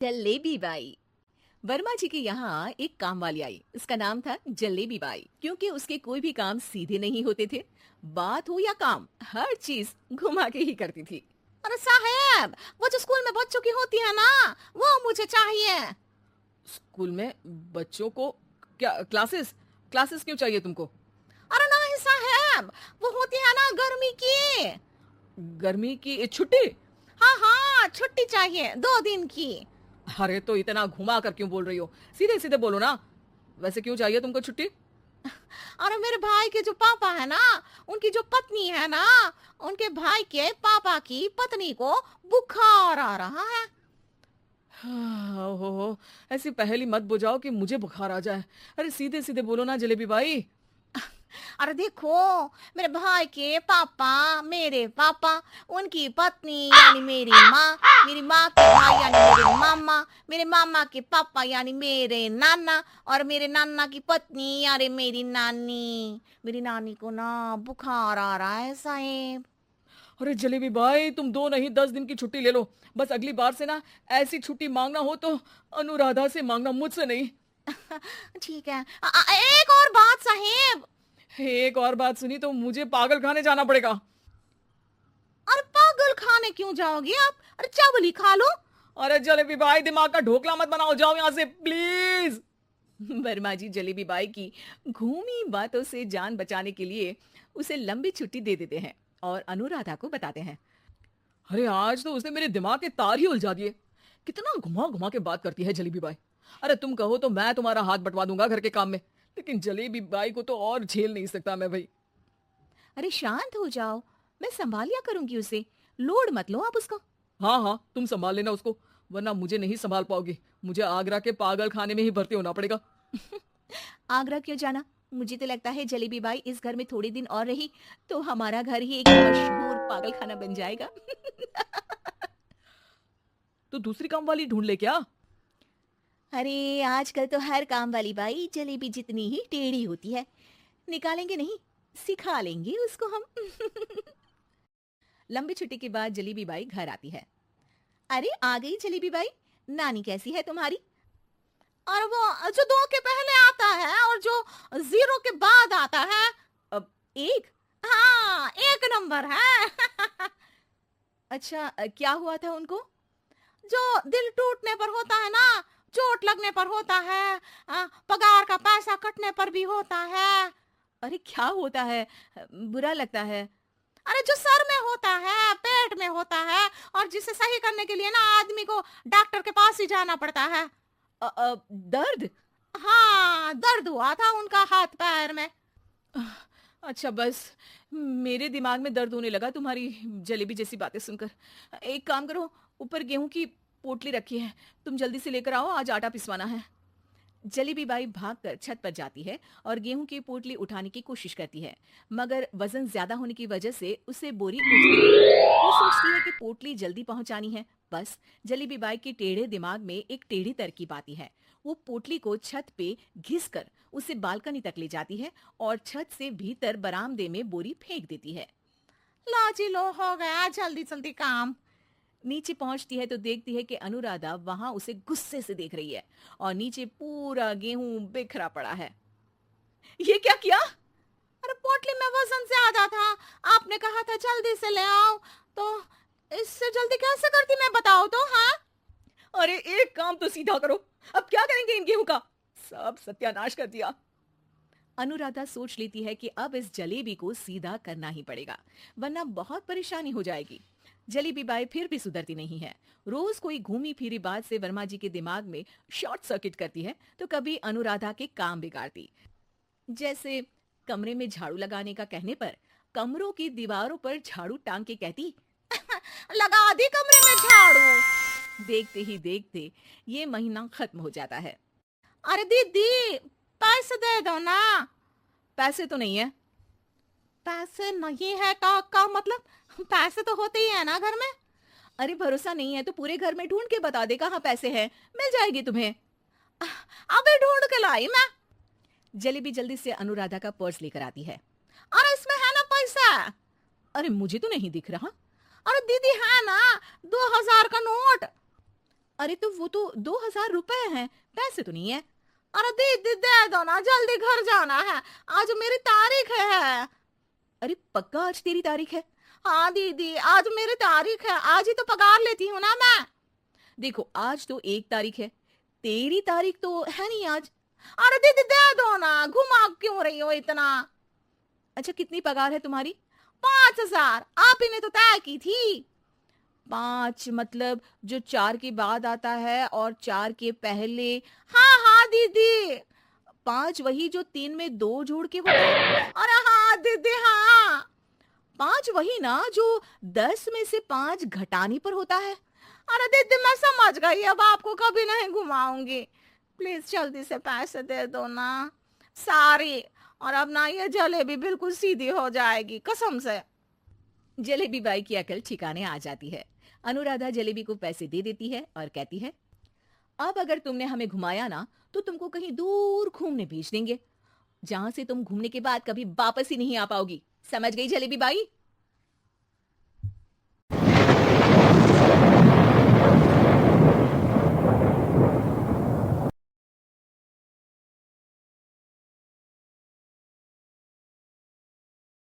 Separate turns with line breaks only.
Jalebi by. Verma जी के यहाँ एक काम वाली आई। उसका नाम था जलेबी बाई, क्योंकि उसके कोई भी काम सीधे नहीं होते थे। बात हो या काम, हर चीज घुमा के ही करती थी।
अरे साहब, वो जो स्कूल में बच्चों की होती है ना, वो मुझे चाहिए।
स्कूल में बच्चों को क्या क्लासेस क्लासेस क्यों चाहिए तुमको?
अरे नहीं साहब, वो होती है ना गर्मी की।
गर्मी की छुट्टी?
हाँ हाँ, छुट्टी चाहिए 2 दिन की।
अरे तो इतना घुमा कर क्यों बोल रही हो? सीधे सीधे बोलो ना। वैसे क्यों चाहिए तुमको छुट्टी?
अरे मेरे भाई के जो पापा है ना, उनकी जो पत्नी है ना, उनके भाई के पापा की पत्नी को बुखार आ रहा है।
हो ऐसी पहेली मत बुझाओ कि मुझे बुखार आ जाए। अरे सीधे सीधे बोलो ना जलेबी भाई।
अरे देखो, मेरे भाई के पापा, मेरे पापा, उनकी पत्नी यानी मेरी माँ के भाई यानी मेरे मामा, मेरे मामा के पापा यानी मेरे नाना, और मेरे नाना की पत्नी यानी मेरी नानी को ना बुखार आ रहा है साहेब।
अरे जलेबी भाई, तुम 2 नहीं 10 दिन की छुट्टी ले लो। बस अगली बार से ना ऐसी छुट्टी मांगना हो तो अनुराधा से मांगना, मुझसे नहीं।
ठीक है। एक और बात साहेब।
एक और बात सुनी तो मुझे पागल खाने जाना पड़ेगा।
अरे पागल खाने क्यों जाओगे आप? अरे चावल ही खा लो।
अरे जलेबी भाई, दिमाग का ढोकला मत बनाओ, जाओ यहाँ से प्लीज।
वर्मा जी जलेबी बाई की घूमी बातों से जान बचाने के लिए उसे लंबी छुट्टी दे देते हैं और अनुराधा को बताते हैं।
अरे आज तो उसने मेरे दिमाग के तार ही उलझा दिए। कितना घुमा घुमा के बात करती है जलेबी बाई। अरे तुम कहो तो मैं तुम्हारा हाथ बंटवा दूंगा घर के काम में, लेकिन जलेबी बाई को तो और झेल नहीं सकता मैं भाई।
अरे शांत हो जाओ, मैं संभाल लिया करूंगी उसे। लोड मत लो आप उसको।
हाँ हाँ, तुम संभाल लेना उसको, वरना मुझे नहीं संभाल पाओगी। मुझे आगरा के पागल खाने में ही भर्ती होना पड़ेगा।
आगरा क्यों जाना? मुझे तो लगता है जलेबी बाई इस घर में थोड़े दिन और रही तो हमारा घर ही एक मशहूर पागल खाना बन जाएगा।
तो दूसरी काम वाली ढूंढ ले क्या?
अरे आजकल तो हर काम वाली बाई जलेबी जितनी ही टेढ़ी होती है। निकालेंगे नहीं, सिखा लेंगे उसको हम। लंबी छुट्टी के बाद जलेबी बाई घर आती है। अरे आ गई जलेबी बाई, नानी कैसी है तुम्हारी?
और वो जो 2 के पहले आता है और जो 0 के बाद आता है।
अब एक।
हाँ, 1 नंबर है।
अच्छा क्या हुआ था उनको?
जो दिल टूटने पर होता है ना, चोट लगने पर होता है, पगार का पैसा कटने पर भी होता है।
अरे क्या होता है? बुरा लगता है।
अरे जो सर में होता है, पेट में होता है, और जिसे सही करने के लिए ना आदमी को डॉक्टर के पास ही जाना पड़ता है।
दर्द?
हाँ, दर्द हुआ था उनका हाथ पैर में।
अच्छा बस, मेरे दिमाग में दर्द होने लगा तुम्हारी जलेबी जैसी बातें सुनकर। एक काम करो, ऊपर गेहूं की पोटली रखी है, तुम जल्दी से लेकर आओ, आज आटा पिसवाना है। जलेबी बाई भागकर छत पर जाती है और गेहूं की पोटली उठाने की कोशिश करती है, मगर वजन ज्यादा होने की वजह से उसे बोरी उलझती है। वो सोचती है कि पोटली जल्दी पहुंचानी है। बस जलेबी बाई के टेढ़े दिमाग में एक टेढ़ी तरकीब आती है। वो पोटली को छत पे घिसकर उसे बालकनी तक ले जाती है और छत से भीतर बरामदे में बोरी फेंक देती है।
लो जी लो, हो गया जल्दी जल्दी काम।
नीचे पहुंचती है तो देखती है कि अनुराधा वहां उसे गुस्से से देख रही है और नीचे पूरा गेहूं बिखरा पड़ा है। ये क्या किया?
अरे पोटली में वजन ज्यादा था, आपने कहा था जल्दी से ले आओ, तो इससे जल्दी कैसे करती मैं बताओ तो। हाँ,
अरे एक काम तो सीधा करो, अब क्या करेंगे इन गेहूं का? सब सत्यानाश कर दिया। अनुराधा सोच लेती है कि अब इस जलेबी को सीधा करना ही पड़ेगा, वरना बहुत परेशानी हो जाएगी। जलेबी बाई फिर भी सुधरती नहीं है। रोज कोई घूमी फिरी बात से वर्मा जी के दिमाग में शॉर्ट सर्किट करती है तो कभी अनुराधा के काम बिगाड़ती। जैसे कमरे में झाड़ू लगाने का कहने पर कमरों की दीवारों पर झाड़ू टांग के कहती।
लगा दी कमरे में झाड़ू।
देखते ही देखते ये महीना खत्म हो जाता है।
अरे दीदी, पैसे दे दो ना।
पैसे तो नहीं है।
पैसे नहीं है का मतलब? पैसे तो होते ही है ना घर में।
अरे भरोसा नहीं है तो पूरे घर में ढूंढ के बता दे कहाँ पैसे हैं, मिल जाएगी तुम्हें।
अबे ढूंढ के लाई मैं।
जलेबी जल्दी से अनुराधा का पर्स लेकर आती है।
अरे इसमें है ना पैसा।
अरे मुझे तो नहीं दिख रहा।
अरे दीदी है ना, 2000 का नोट।
अरे तो वो तो 2,000 रुपए हैं, पैसे तो नहीं है।
अरे दीदी दे दो ना, जल्दी घर जाना है, आज मेरी तारीख है।
अरे पक्का आज तेरी तारीख है?
हाँ दीदी, आज मेरी तारीख है, आज ही तो पगार लेती हूँ ना मैं।
देखो आज तो 1 तारीख है, तेरी तारीख तो है नहीं आज।
अरे दीदी दे दो ना, घुमा क्यों रही हो इतना?
अच्छा कितनी पगार है तुम्हारी?
5,000 आप ही ने तो तय की थी।
5 मतलब जो 4 के बाद आता है और 4 के पहले।
हाँ हाँ दीदी।
5 वही जो 3 में 2 जोड़ के होता है।
अरे हाँ दीदी हाँ।
5 वही ना जो 10 में से 5 घटाने पर होता है।
अरे दीदी मैं समझ गई, अब आपको कभी नहीं घुमाऊंगी, प्लीज जल्दी से पैसे दे दो ना, सारी। और अब ना ये जलेबी बिल्कुल सीधी हो जाएगी कसम से।
जलेबी बाई की अकल ठिकाने आ जाती है। अनुराधा जलेबी को पैसे दे देती है और कहती है, अब अगर तुमने हमें घुमाया ना तो तुमको कहीं दूर घूमने भेज देंगे, जहां से तुम घूमने के बाद कभी वापस ही नहीं आ पाओगी। समझ गई जलेबी बाई?